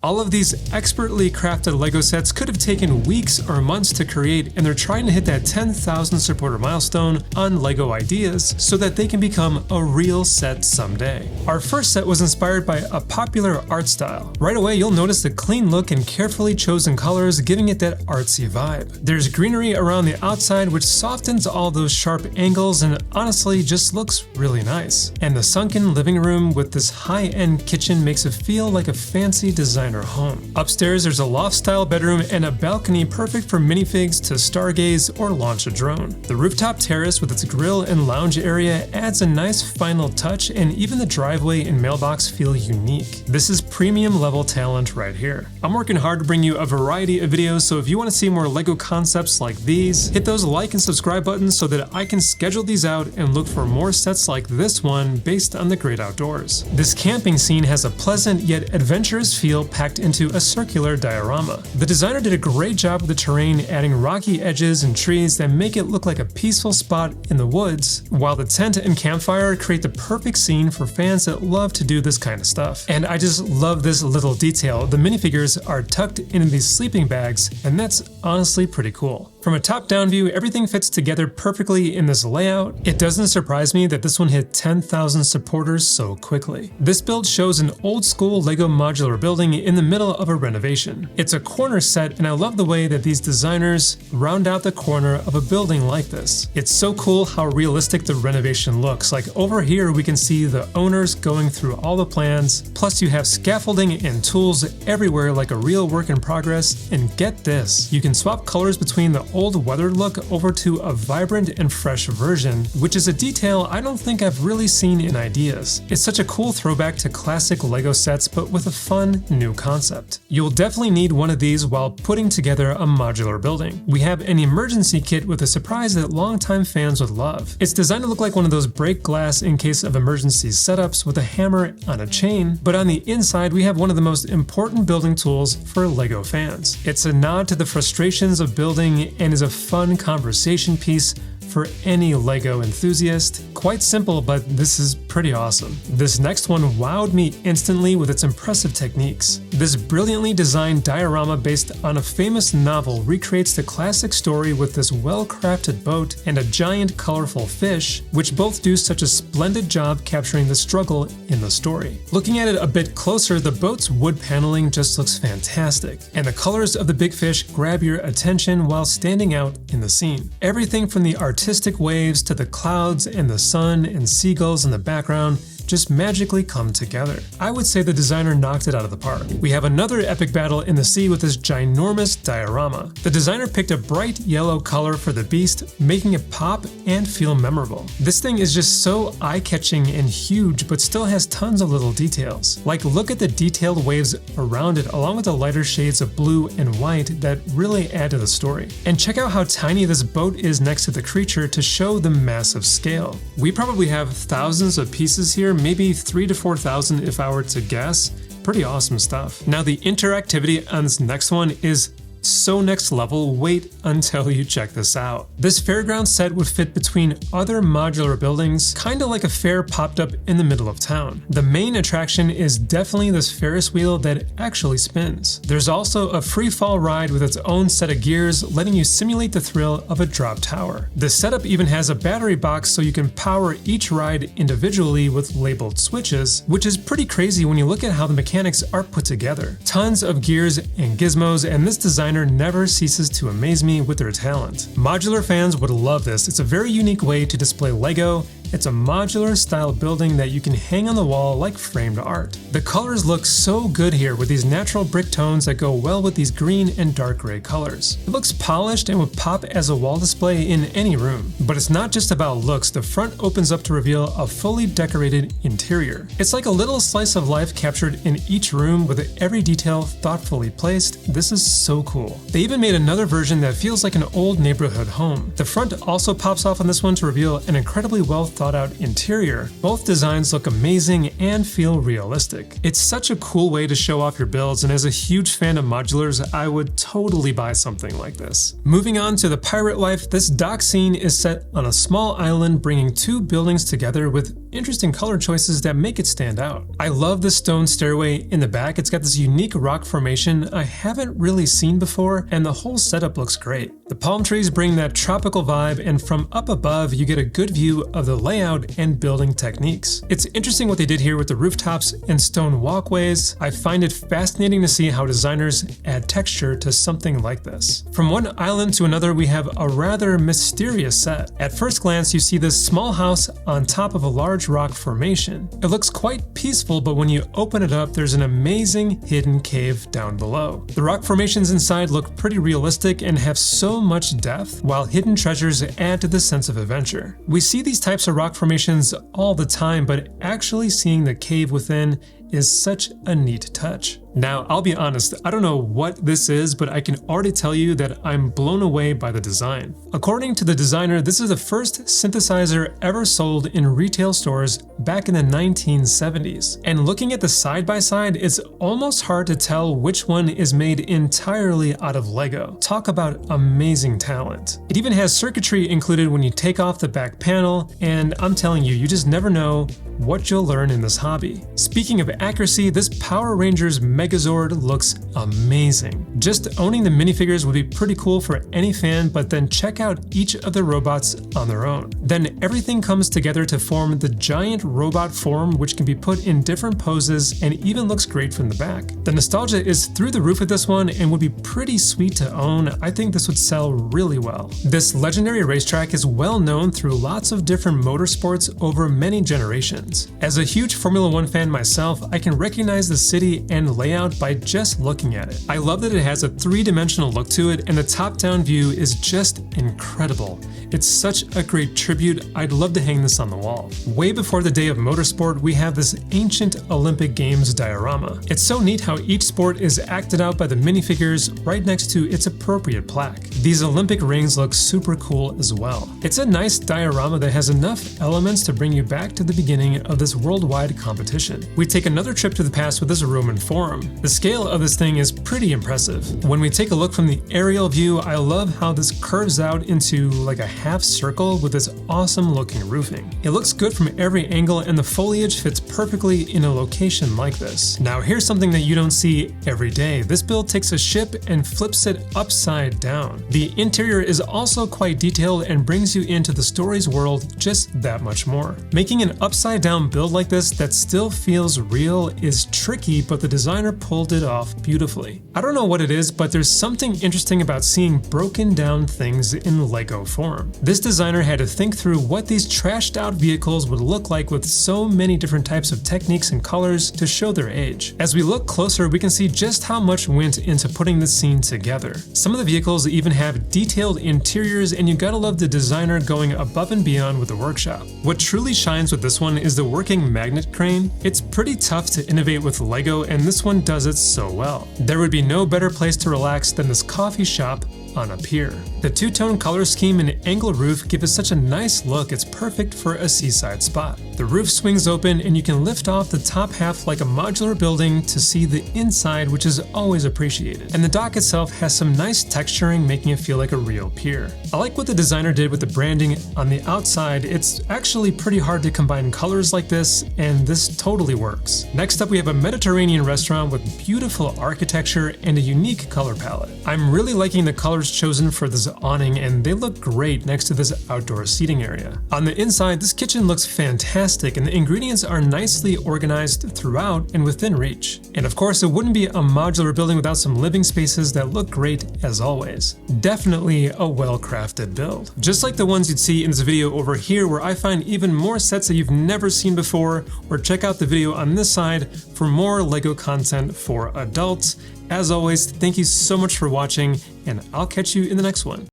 All of these expertly crafted LEGO sets could have taken weeks or months to create, and they're trying to hit that 10,000 supporter milestone on LEGO Ideas so that they can become a real set someday. Our first set was inspired by a popular art style. Right away, you'll notice the clean look and carefully chosen colors, giving it that artsy vibe. There's greenery around the outside, which softens all those sharp angles and honestly just looks really nice. And the sunken living room with this high-end kitchen makes it feel like a fancy designer home. Upstairs, there's a loft-style bedroom and a balcony perfect for minifigs to stargaze or launch a drone. The rooftop terrace with its grill and lounge area adds a nice final touch, and even the driveway and mailbox feel unique. This is premium level talent right here. I'm working hard to bring you a variety of videos, so if you want to see more LEGO concepts like these, hit those like and subscribe buttons so that I can schedule these out and look for more sets like this one based on the great outdoors. This camping scene has a pleasant yet adventurous feel packed into a circular diorama. The designer did a great job with the terrain, adding rocky edges and trees that make it look like a peaceful spot in the woods, while the tent and campfire create the perfect scene for fans that love to do this kind of stuff. And I just love this little detail. The minifigures are tucked into these sleeping bags, and that's honestly pretty cool. From a top-down view, everything fits together perfectly in this layout. It doesn't surprise me that this one hit 10,000 supporters so quickly. This build shows an old-school LEGO modular building in the middle of a renovation. It's a corner set, and I love the way that these designers round out the corner of a building like this. It's so cool how realistic the renovation looks. Like over here, we can see the owners going through all the plans, plus you have scaffolding and tools everywhere like a real work in progress. And get this, you can swap colors between the old weathered look over to a vibrant and fresh version, which is a detail I don't think I've really seen in Ideas. It's such a cool throwback to classic LEGO sets, but with a fun new concept. You'll definitely need one of these while putting together a modular building. We have an emergency kit with a surprise that longtime fans would love. It's designed to look like one of those break glass in case of emergency setups with a hammer on a chain, but on the inside we have one of the most important building tools for LEGO fans. It's a nod to the frustrations of building and is a fun conversation piece for any LEGO enthusiast. Quite simple, but this is pretty awesome. This next one wowed me instantly with its impressive techniques. This brilliantly designed diorama based on a famous novel recreates the classic story with this well-crafted boat and a giant colorful fish, which both do such a splendid job capturing the struggle in the story. Looking at it a bit closer, the boat's wood paneling just looks fantastic, and the colors of the big fish grab your attention while standing out in the scene. Everything from the artistic waves to the clouds and the sun and seagulls in the background just magically come together. I would say the designer knocked it out of the park. We have another epic battle in the sea with this ginormous diorama. The designer picked a bright yellow color for the beast, making it pop and feel memorable. This thing is just so eye-catching and huge, but still has tons of little details. Like, look at the detailed waves around it, along with the lighter shades of blue and white that really add to the story. And check out how tiny this boat is next to the creature to show the massive scale. We probably have thousands of pieces here, maybe 3,000 to 4,000 if I were to guess. Pretty awesome stuff. Now the interactivity on this next one is so next level, wait until you check this out. This fairground set would fit between other modular buildings, kinda like a fair popped up in the middle of town. The main attraction is definitely this Ferris wheel that actually spins. There's also a free fall ride with its own set of gears, letting you simulate the thrill of a drop tower. The setup even has a battery box so you can power each ride individually with labeled switches, which is pretty crazy when you look at how the mechanics are put together. Tons of gears and gizmos, and this designer never ceases to amaze me with their talent. Modular fans would love this. It's a very unique way to display LEGO. It's a modular style building that you can hang on the wall like framed art. The colors look so good here with these natural brick tones that go well with these green and dark gray colors. It looks polished and would pop as a wall display in any room. But it's not just about looks. The front opens up to reveal a fully decorated interior. It's like a little slice of life captured in each room with every detail thoughtfully placed. This is so cool. They even made another version that feels like an old neighborhood home. The front also pops off on this one to reveal an incredibly well thought out interior. Both designs look amazing and feel realistic. It's such a cool way to show off your builds, and as a huge fan of modulars, I would totally buy something like this. Moving on to the pirate life, this dock scene is set on a small island bringing two buildings together with interesting color choices that make it stand out. I love the stone stairway in the back. It's got this unique rock formation I haven't really seen before, and the whole setup looks great. The palm trees bring that tropical vibe, and from up above you get a good view of the layout and building techniques. It's interesting what they did here with the rooftops and stone walkways. I find it fascinating to see how designers add texture to something like this. From one island to another, we have a rather mysterious set. At first glance, you see this small house on top of a large rock formation. It looks quite peaceful, but when you open it up, there's an amazing hidden cave down below. The rock formations inside look pretty realistic and have so much depth, while hidden treasures add to the sense of adventure. We see these types of rock formations all the time, but actually seeing the cave within is such a neat touch. Now, I'll be honest, I don't know what this is, but I can already tell you that I'm blown away by the design. According to the designer, this is the first synthesizer ever sold in retail stores back in the 1970s. And looking at the side-by-side, it's almost hard to tell which one is made entirely out of Lego. Talk about amazing talent. It even has circuitry included when you take off the back panel, and I'm telling you, you just never know what you'll learn in this hobby. Speaking of accuracy, this Power Rangers Megazord looks amazing. Just owning the minifigures would be pretty cool for any fan, but then check out each of the robots on their own. Then everything comes together to form the giant robot form, which can be put in different poses and even looks great from the back. The nostalgia is through the roof with this one and would be pretty sweet to own. I think this would sell really well. This legendary racetrack is well known through lots of different motorsports over many generations. As a huge Formula 1 fan myself, I can recognize the city and layout by just looking at it. I love that it has a three-dimensional look to it, and the top-down view is just incredible. It's such a great tribute. I'd love to hang this on the wall. Way before the day of motorsport, we have this ancient Olympic Games diorama. It's so neat how each sport is acted out by the minifigures right next to its appropriate plaque. These Olympic rings look super cool as well. It's a nice diorama that has enough elements to bring you back to the beginning of this worldwide competition. We take another trip to the past with this Roman Forum. The scale of this thing is pretty impressive. When we take a look from the aerial view, I love how this curves out into like a half circle with this awesome looking roofing. It looks good from every angle, and the foliage fits perfectly in a location like this. Now here's something that you don't see every day. This build takes a ship and flips it upside down. The interior is also quite detailed and brings you into the story's world just that much more. Making an upside down build like this that still feels real is tricky, but the designer pulled it off beautifully. I don't know what it is, but there's something interesting about seeing broken down things in Lego form. This designer had to think through what these trashed out vehicles would look like with so many different types of techniques and colors to show their age. As we look closer, we can see just how much went into putting this scene together. Some of the vehicles even have detailed interiors, and you gotta love the designer going above and beyond with the workshop. What truly shines with this one is the working magnet crane. It's pretty tough to innovate with Lego, and this one does it so well. There would be no better place to relax than this coffee shop on a pier. The two-tone color scheme and angled roof give it such a nice look. It's perfect for a seaside spot. The roof swings open and you can lift off the top half like a modular building to see the inside, which is always appreciated. And the dock itself has some nice texturing, making it feel like a real pier. I like what the designer did with the branding on the outside. It's actually pretty hard to combine colors like this, and this totally works. Next up, we have a Mediterranean restaurant with beautiful architecture and a unique color palette. I'm really liking the colors chosen for this awning, and they look great next to this outdoor seating area. On the inside, this kitchen looks fantastic, and the ingredients are nicely organized throughout and within reach. And of course, it wouldn't be a modular building without some living spaces that look great as always. Definitely a well-crafted build. Just like the ones you'd see in this video over here, where I find even more sets that you've never seen before, or check out the video on this side for more Lego content for adults. As always, thank you so much for watching, and I'll catch you in the next one.